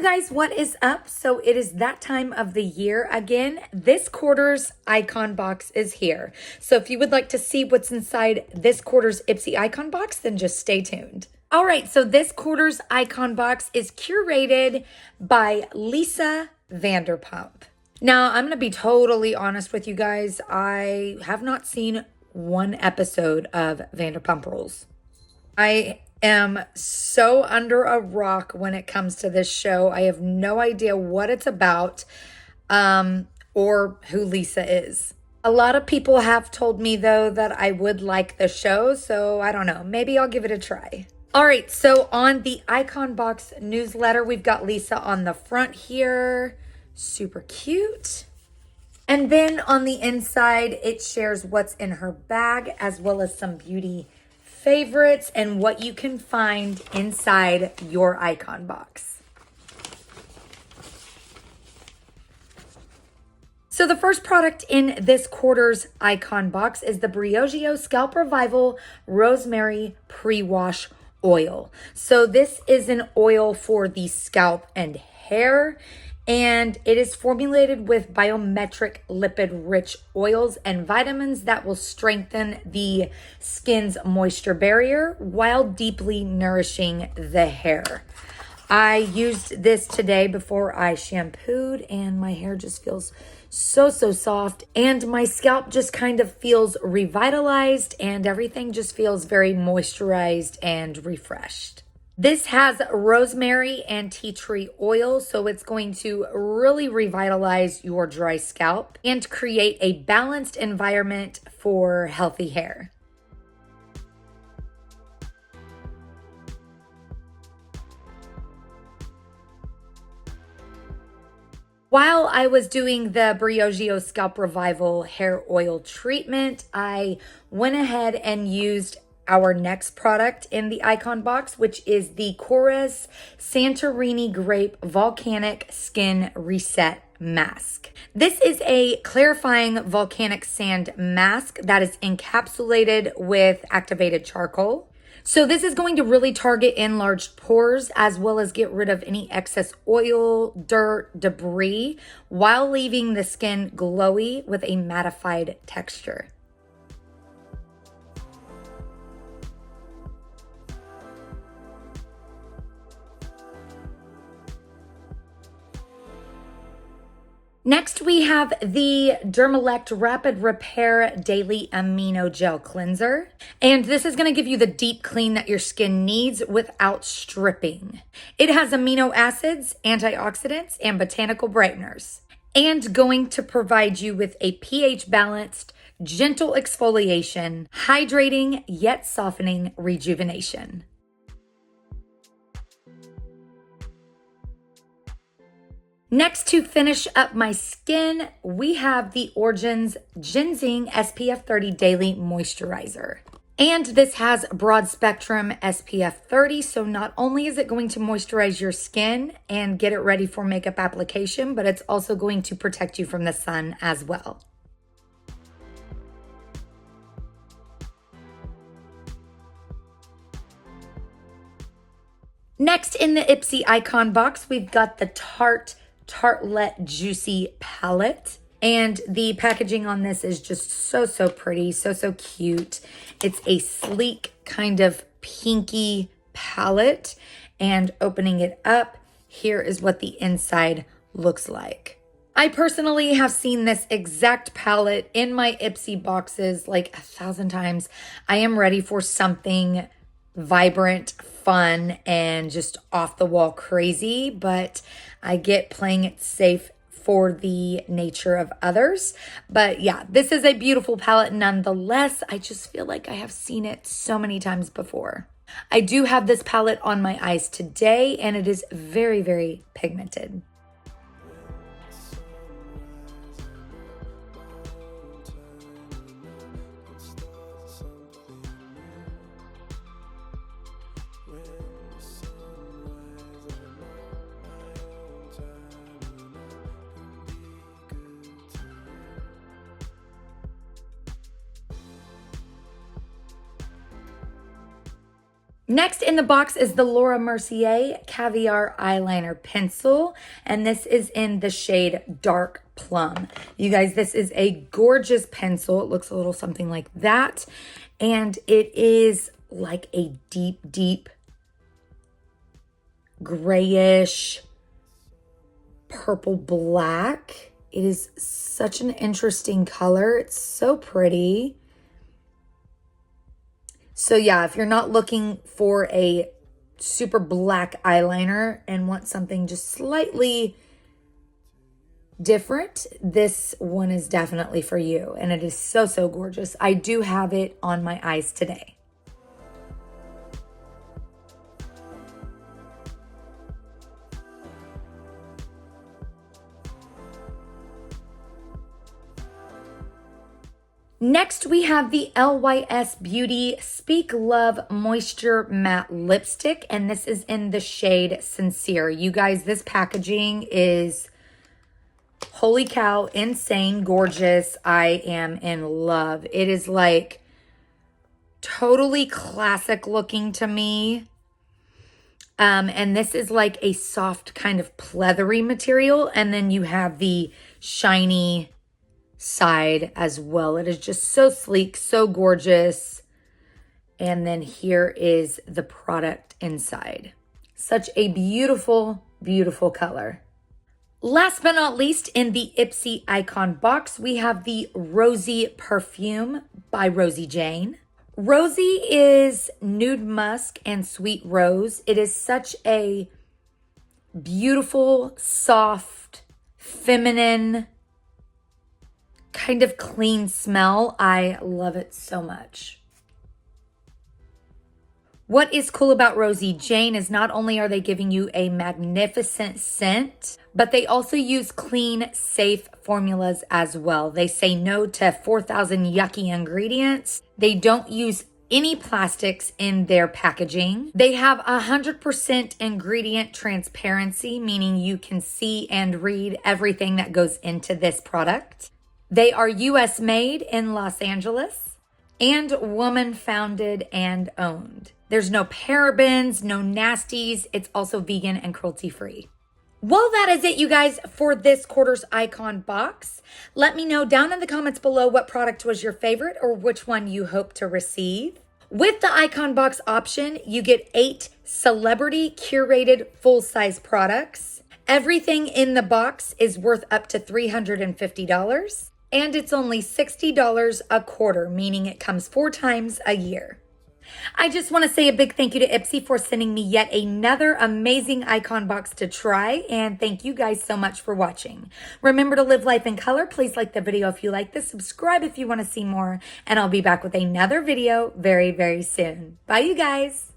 guys, what is up? So it is that time of the year again. This quarter's icon box is here. So if you would like to see what's inside this quarter's Ipsy icon box, then just stay tuned. All right, so this quarter's icon box is curated by Lisa Vanderpump. Now, I'm going to be totally honest with you guys. I have not seen one episode of Vanderpump Rules. I am so under a rock when it comes to this show. I have no idea what it's about or who Lisa is. A lot of people have told me, though, that I would like the show, so I don't know. Maybe I'll give it a try. All right, so on the Icon Box newsletter, we've got Lisa on the front here. Super cute. And then on the inside, it shares what's in her bag as well as some beauty favorites and what you can find inside your icon box. So the first product in this quarter's icon box is the Briogeo Scalp Revival Rosemary Pre-Wash Oil. So this is an oil for the scalp and hair, and it is formulated with biometric lipid-rich oils and vitamins that will strengthen the skin's moisture barrier while deeply nourishing the hair. I used this today before I shampooed, and my hair just feels so soft, and my scalp just kind of feels revitalized, and everything just feels very moisturized and refreshed. This has rosemary and tea tree oil, so it's going to really revitalize your dry scalp and create a balanced environment for healthy hair. While I was doing the Briogeo Scalp Revival hair oil treatment, I went ahead and used our next product in the icon box, which is the Korres Santorini Grape Volcanic Skin Reset Mask. This is a clarifying volcanic sand mask that is encapsulated with activated charcoal. So this is going to really target enlarged pores as well as get rid of any excess oil, dirt, debris, while leaving the skin glowy with a mattified texture. Next, we have the Dermalect Rapid Repair Daily Amino Gel Cleanser. And this is going to give you the deep clean that your skin needs without stripping. It has amino acids, antioxidants, and botanical brighteners. And going to provide you with a pH balanced, gentle exfoliation, hydrating yet softening rejuvenation. Next, to finish up my skin, we have the Origins Ginseng SPF 30 Daily Moisturizer. And this has broad spectrum SPF 30, so not only is it going to moisturize your skin and get it ready for makeup application, but it's also going to protect you from the sun as well. Next in the Ipsy icon box, we've got the Tartelette Juicy Palette. And the packaging on this is just so pretty, so cute. It's a sleek kind of pinky palette. And opening it up, here is what the inside looks like. I personally have seen this exact palette in my Ipsy boxes like 1,000 times. I am ready for something vibrant, fun, and just off the wall crazy, but I get playing it safe for the nature of others. But yeah, this is a beautiful palette nonetheless. I just feel like I have seen it so many times before. I do have this palette on my eyes today, and it is very pigmented. Next in the box is the Laura Mercier Caviar Eyeliner Pencil, and this is in the shade Dark Plum. You guys, this is a gorgeous pencil. It looks a little something like that, and it is like a deep, deep grayish purple black. It is such an interesting color. It's so pretty. So yeah, if you're not looking for a super black eyeliner and want something just slightly different, this one is definitely for you. And it is so, so gorgeous. I do have it on my eyes today. Next, we have the LYS Beauty Speak Love Moisture Matte Lipstick, and this is in the shade Sincere. You guys, this packaging is, holy cow, insane, gorgeous. I am in love. It is like totally classic looking to me. And this is like a soft kind of pleathery material, and then you have the shiny side as well. It is just so sleek, so gorgeous. And then here is the product inside. Such a beautiful, beautiful color. Last but not least, in the Ipsy Icon box, we have the Rosy Perfume by Rosie Jane. Rosy is nude musk and sweet rose. It is such a beautiful, soft, feminine, kind of clean smell. I love it so much. What is cool about Rosie Jane is not only are they giving you a magnificent scent, but they also use clean, safe formulas as well. They say no to 4,000 yucky ingredients. They don't use any plastics in their packaging. They have 100% ingredient transparency, meaning you can see and read everything that goes into this product. They are US made in Los Angeles and woman founded and owned. There's no parabens, no nasties. It's also vegan and cruelty free. Well, that is it, you guys, for this quarter's Icon box. Let me know down in the comments below what product was your favorite or which one you hope to receive. With the Icon box option, you get 8 celebrity curated full-size products. Everything in the box is worth up to $350. And it's only $60 a quarter, meaning it comes 4 times a year. I just want to say a big thank you to Ipsy for sending me yet another amazing Icon box to try. And thank you guys so much for watching. Remember to live life in color. Please like the video if you like this. Subscribe if you want to see more. And I'll be back with another video very, very soon. Bye, you guys.